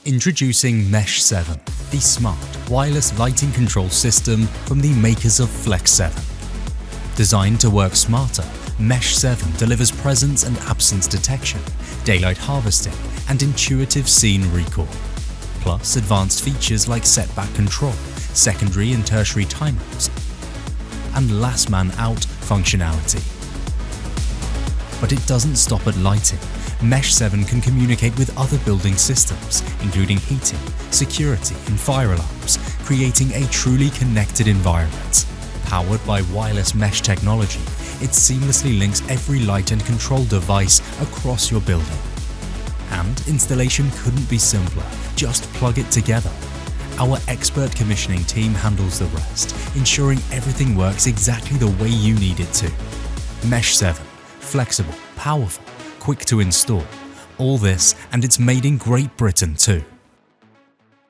Introducing MESH7, the smart, wireless lighting control system from the makers of flex7. Designed to work smarter, MESH7 delivers presence and absence detection, daylight harvesting, and intuitive scene recall. Plus advanced features like setback control, secondary and tertiary timeouts, and last man out functionality. But it doesn't stop at lighting. MESH7 can communicate with other building systems, including heating, security, and fire alarms, creating a truly connected environment. Powered by wireless mesh technology, it seamlessly links every light and control device across your building. And installation couldn't be simpler, just plug it together. Our expert commissioning team handles the rest, ensuring everything works exactly the way you need it to. MESH7, flexible, powerful, quick to install. All this, and it's made in Great Britain too.